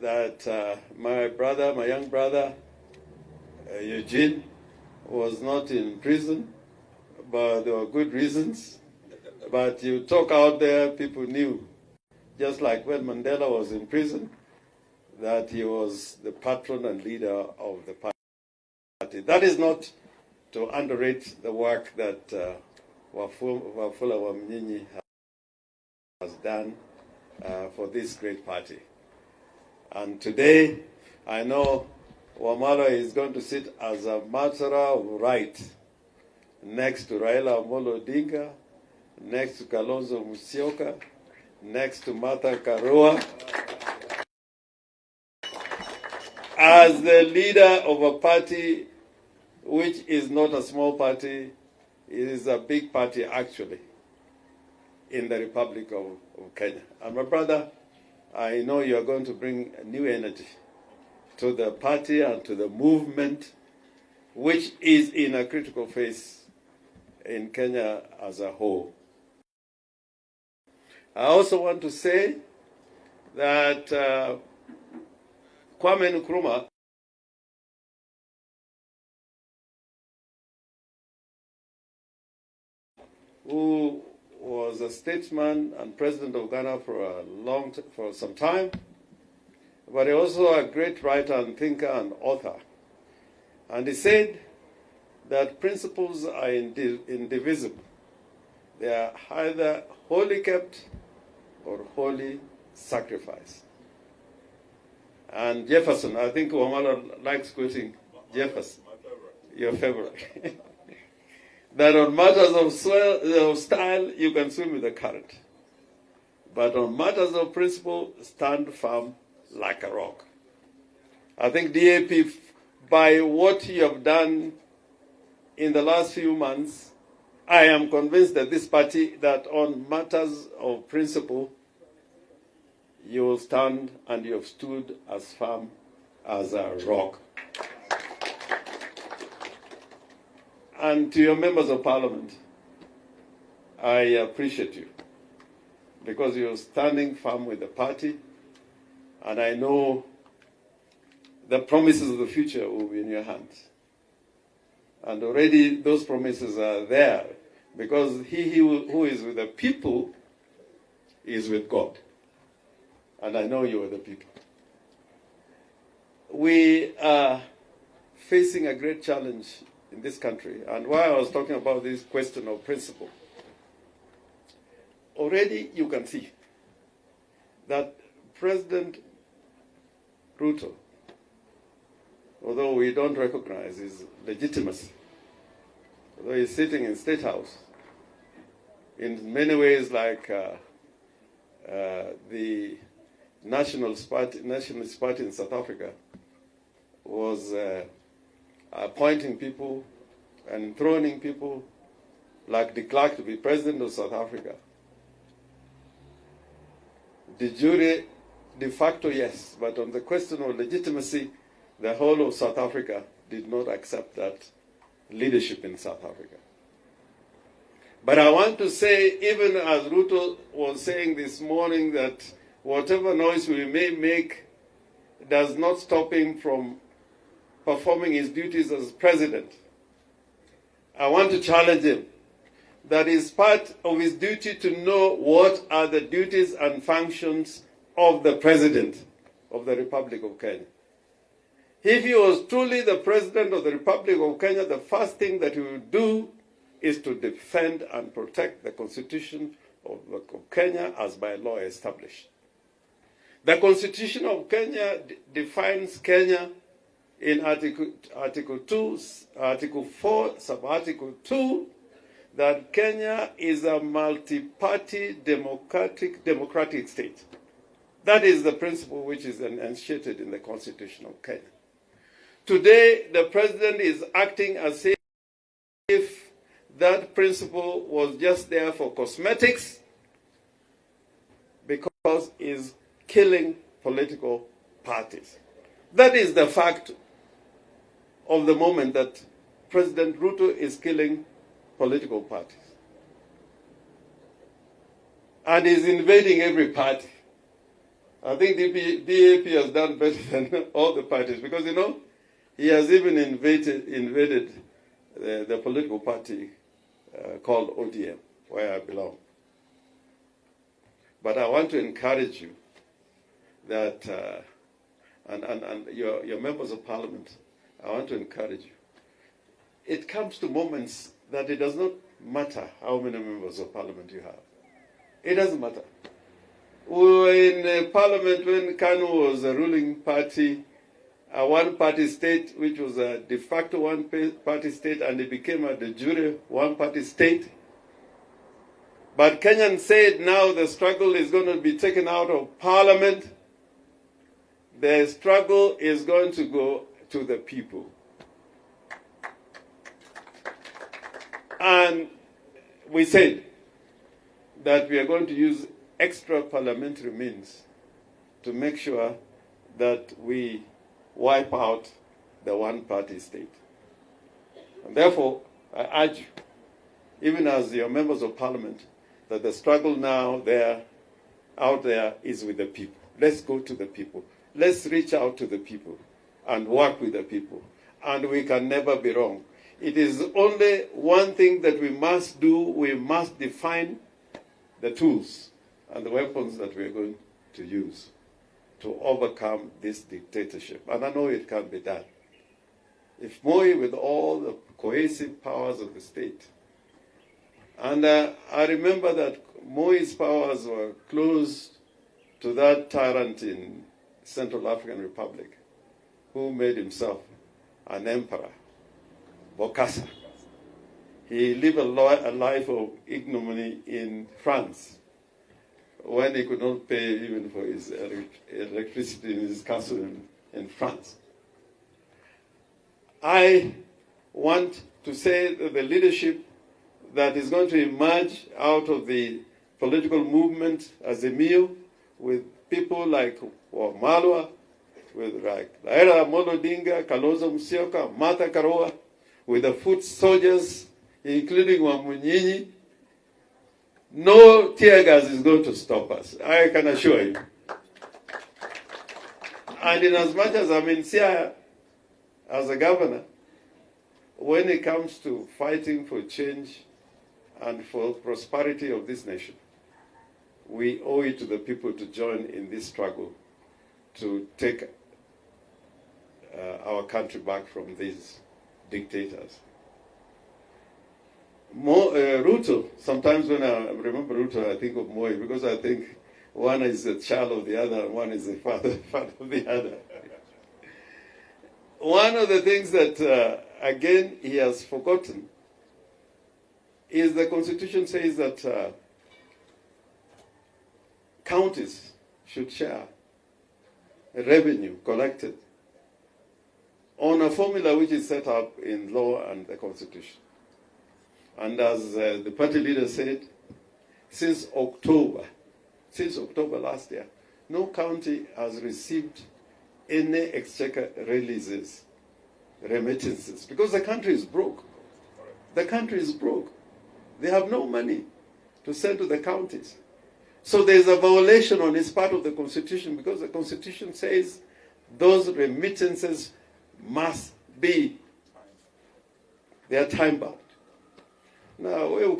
that my young brother, Eugene, was not in prison, but there were good reasons. But you talk out there, people knew, just like when Mandela was in prison, that he was the patron and leader of the party. That is not to underrate the work that Wafula Wamnyinyi has done for this great party. And today, I know Wamala is going to sit as a matter of right next to Raila Amolo Odinga, next to Kalonzo Musyoka, next to Martha Karua, as the leader of a party which is not a small party. It is a big party, actually, in the Republic of Kenya. And my brother, I know you are going to bring a new energy to the party and to the movement, which is in a critical phase in Kenya as a whole. I also want to say that Kwame Nkrumah who was a statesman and president of Ghana for some time, but he also a great writer and thinker and author. And he said that principles are indivisible. They are either wholly kept or wholly sacrificed. And Jefferson, I think Wamala likes quoting Jefferson, your favorite. That on matters of style, you can swim with the current. But on matters of principle, stand firm like a rock. I think DAP, by what you have done in the last few months, I am convinced that this party, that on matters of principle, you will stand and you have stood as firm as a rock. And to your members of parliament, I appreciate you because you're standing firm with the party, and I know the promises of the future will be in your hands. And already those promises are there because he who is with the people is with God. And I know you are the people. We are facing a great challenge in this country. And why I was talking about this question of principle, already you can see that President Ruto, although we don't recognize his legitimacy, although he's sitting in State House, in many ways like the Nationalist Party in South Africa was appointing people and enthroning people like de Klerk to be president of South Africa. De jure, de facto, yes, but on the question of legitimacy, the whole of South Africa did not accept that leadership in South Africa. But I want to say, even as Ruto was saying this morning, that whatever noise we may make does not stop him from performing his duties as president. I want to challenge him that it's part of his duty to know what are the duties and functions of the president of the Republic of Kenya. If he was truly the president of the Republic of Kenya, the first thing that he would do is to defend and protect the Constitution of Kenya as by law established. The Constitution of Kenya defines Kenya in Article 2, Article 4, Sub-Article 2, that Kenya is a multi-party democratic state. That is the principle which is enunciated in the Constitution of Kenya. Today, the president is acting as if that principle was just there for cosmetics because it's killing political parties. That is the fact of the moment, that President Ruto is killing political parties and is invading every party. I think the DAP has done better than all the parties because, you know, he has even invaded the political party called ODM, where I belong. But I want to encourage you that, and your members of parliament, I want to encourage you. It comes to moments that it does not matter how many members of parliament you have. It doesn't matter. We were in parliament when Kanu was a ruling party, a one-party state, which was a de facto one-party state, and it became a de jure one-party state. But Kenyans said now the struggle is going to be taken out of parliament. The struggle is going to go to the people. And we said that we are going to use extra parliamentary means to make sure that we wipe out the one-party state. And therefore, I urge you, even as your members of parliament, that the struggle now out there is with the people. Let's go to the people. Let's reach out to the people and work with the people. And we can never be wrong. It is only one thing that we must do. We must define the tools and the weapons that we're going to use to overcome this dictatorship. And I know it can be done. If Moi, with all the cohesive powers of the state, and I remember that Moi's powers were close to that tyrant in Central African Republic who made himself an emperor, Bokassa. He lived a life of ignominy in France when he could not pay even for his electricity in his castle in France. I want to say that the leadership that is going to emerge out of the political movement as a meal with people like Wamalwa, with like Raila Amolo Odinga, Kalonzo Musyoka, Martha Karua, with the foot soldiers, including Wamunyinyi, no tear gas is going to stop us. I can assure you. And in as much as I'm in Siaya as a governor, when it comes to fighting for change and for prosperity of this nation, we owe it to the people to join in this struggle to take our country back from these dictators. Ruto, sometimes when I remember Ruto, I think of Moi, because I think one is the child of the other and one is the father of the other. One of the things that, again, he has forgotten is the Constitution says that counties should share revenue collected on a formula which is set up in law and the Constitution. And as the party leader said, since October last year, no county has received any exchequer releases, remittances, because the country is broke. The country is broke. They have no money to send to the counties. So there's a violation on his part of the Constitution, because the Constitution says those remittances must be, they are time-bound. Now, we can